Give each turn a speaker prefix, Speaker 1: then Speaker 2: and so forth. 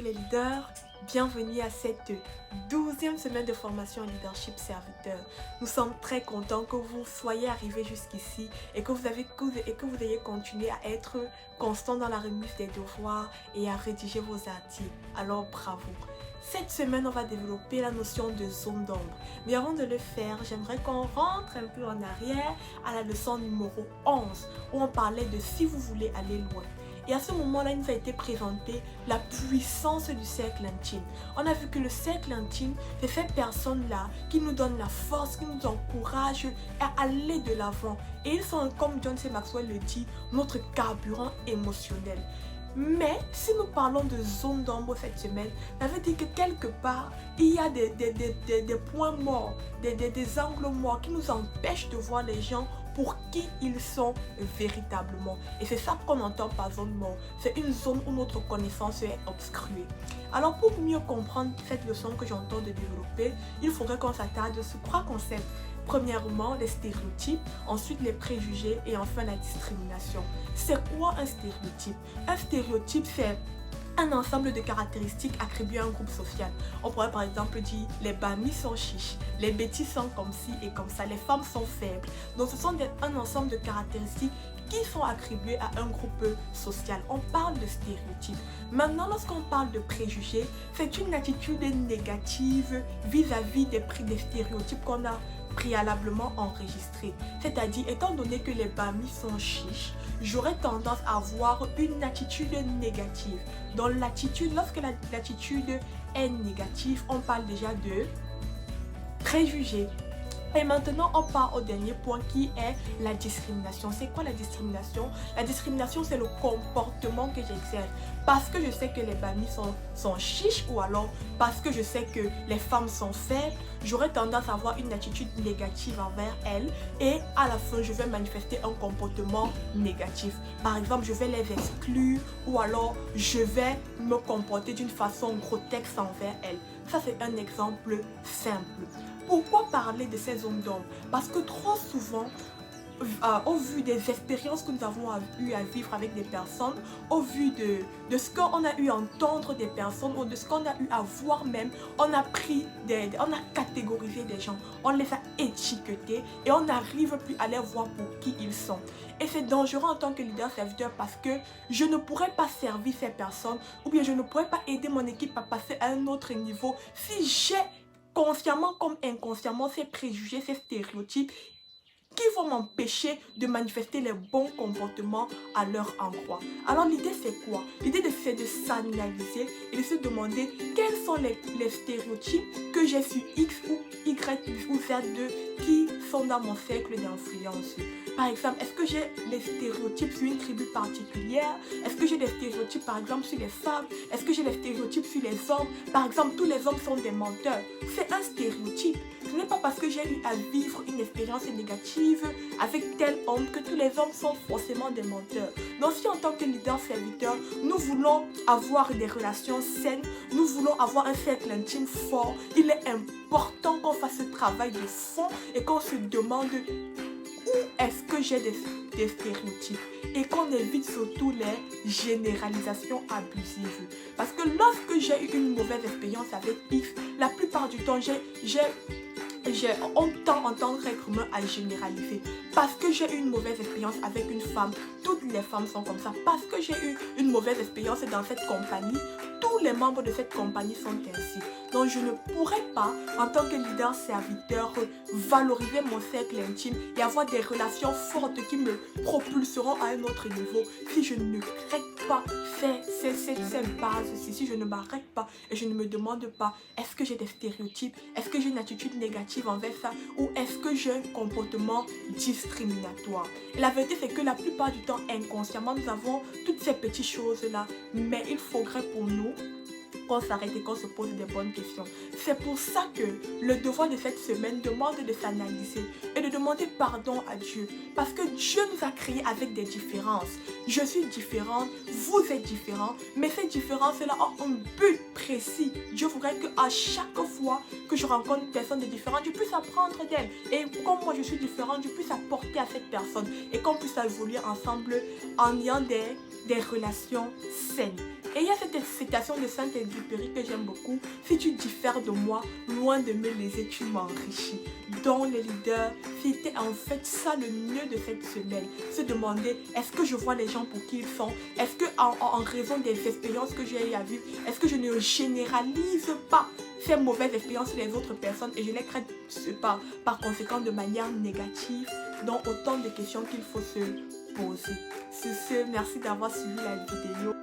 Speaker 1: Les leaders, bienvenue à cette 12e semaine de formation en leadership serviteur. Nous sommes très contents que vous soyez arrivés jusqu'ici et que vous ayez continué à être constant dans la remise des devoirs et à rédiger vos articles. Alors bravo! Cette semaine, on va développer la notion de zone d'ombre. Mais avant de le faire, j'aimerais qu'on rentre un peu en arrière à la leçon numéro 11 où on parlait de si vous voulez aller loin. Et à ce moment-là, il nous a été présenté la puissance du cercle intime. On a vu que le cercle intime, c'est cette personne-là qui nous donne la force, qui nous encourage à aller de l'avant. Et ils sont, comme John C. Maxwell le dit, notre carburant émotionnel. Mais si nous parlons de zone d'ombre cette semaine, ça veut dire que quelque part, il y a des points morts, des angles morts qui nous empêchent de voir les gens pour qui ils sont véritablement. Et c'est ça qu'on entend par zone morte. C'est une zone où notre connaissance est obstruée. Alors pour mieux comprendre cette leçon que j'entends de développer, il faudrait qu'on s'attarde sur 3 concepts. Premièrement, les stéréotypes, ensuite les préjugés et enfin la discrimination. C'est quoi un stéréotype? Un stéréotype, c'est un ensemble de caractéristiques attribuées à un groupe social. On pourrait par exemple dire les bamis sont chiches, les bêtises sont comme ci et comme ça, les femmes sont faibles. Donc ce sont un ensemble de caractéristiques qui sont attribuées à un groupe social. On parle de stéréotypes. Maintenant, lorsqu'on parle de préjugés, c'est une attitude négative vis-à-vis des stéréotypes qu'on a préalablement enregistrés. C'est-à-dire, étant donné que les bamis sont chiches, j'aurais tendance à avoir une attitude négative. Dans l'attitude, lorsque l'attitude est négative, on parle déjà de préjugés. Et maintenant, on part au dernier point qui est la discrimination. C'est quoi la discrimination? La discrimination, c'est le comportement que j'exerce. Parce que je sais que les bamis sont chiches ou alors parce que je sais que les femmes sont faibles, j'aurais tendance à avoir une attitude négative envers elles et à la fin, je vais manifester un comportement négatif. Par exemple, je vais les exclure ou alors je vais me comporter d'une façon grotesque envers elles. Ça, c'est un exemple simple. Pourquoi parler de ces zones d'ombre? Parce que trop souvent, au vu des expériences que nous avons eu à vivre avec des personnes, au vu de ce qu'on a eu à entendre des personnes ou de ce qu'on a eu à voir même, on a catégorisé des gens, on les a étiquetés et on n'arrive plus à les voir pour qui ils sont. Et c'est dangereux en tant que leader serviteur parce que je ne pourrais pas servir ces personnes ou bien je ne pourrais pas aider mon équipe à passer à un autre niveau si j'ai consciemment comme inconsciemment ces préjugés, ces stéréotypes qui vont m'empêcher de manifester les bons comportements à leur endroit. Alors l'idée c'est quoi? L'idée c'est de s'analyser et de se demander quels sont les stéréotypes que j'ai sur X ou Y ou Z qui sont dans mon cercle d'influence. Par exemple, est-ce que j'ai les stéréotypes sur une tribu particulière? Est-ce que j'ai des stéréotypes par exemple sur les femmes? Est-ce que j'ai des stéréotypes sur les hommes? Par exemple, tous les hommes sont des menteurs. C'est un stéréotype. Ce n'est pas parce que j'ai eu à vivre une expérience négative avec tel homme que tous les hommes sont forcément des menteurs. Donc si en tant que leader serviteur, nous voulons avoir des relations saines, nous voulons avoir un cercle intime fort, il est important qu'on fasse ce travail de fond et qu'on se demande où est-ce que j'ai des stéréotypes et qu'on évite surtout les généralisations abusives. Parce que lorsque j'ai eu une mauvaise expérience avec X, la plupart du temps, on tend en tant qu'être humain à généraliser. Parce que j'ai eu une mauvaise expérience avec une femme, toutes les femmes sont comme ça. Parce que j'ai eu une mauvaise expérience dans cette compagnie, tous les membres de cette compagnie sont ainsi. Donc je ne pourrais pas, en tant que leader serviteur, valoriser mon cercle intime et avoir des relations fortes qui me propulseront à un autre niveau si je ne crée pas cette base-ci, si je ne m'arrête pas et je ne me demande pas est-ce que j'ai des stéréotypes, est-ce que j'ai une attitude négative envers ça ou est-ce que j'ai un comportement discriminatoire. Et la vérité c'est que la plupart du temps inconsciemment nous avons toutes ces petites choses-là, mais il faudrait pour nous qu'on s'arrête et qu'on se pose des bonnes questions. C'est pour ça que le devoir de cette semaine demande de s'analyser et de demander pardon à Dieu. Parce que Dieu nous a créés avec des différences. Je suis différente, vous êtes différents, mais ces différences-là ont un but précis. Dieu voudrait qu'à chaque fois que je rencontre une personne différente, je puisse apprendre d'elle. Et comme moi je suis différente, je puisse apporter à cette personne et qu'on puisse évoluer ensemble en ayant des relations saines. Et il y a cette citation de Saint-Exupéry que j'aime beaucoup. Si tu diffères de moi, loin de me léser, tu m'enrichis. Donc les leaders, c'était en fait ça le mieux de cette semaine. Se demander, est-ce que je vois les gens pour qui ils sont? Est-ce que en raison des expériences que j'ai eu à vivre, est-ce que je ne généralise pas ces mauvaises expériences sur les autres personnes et je les traite par conséquent de manière négative? Donc autant de questions qu'il faut se poser. Sur ce, merci d'avoir suivi la vidéo.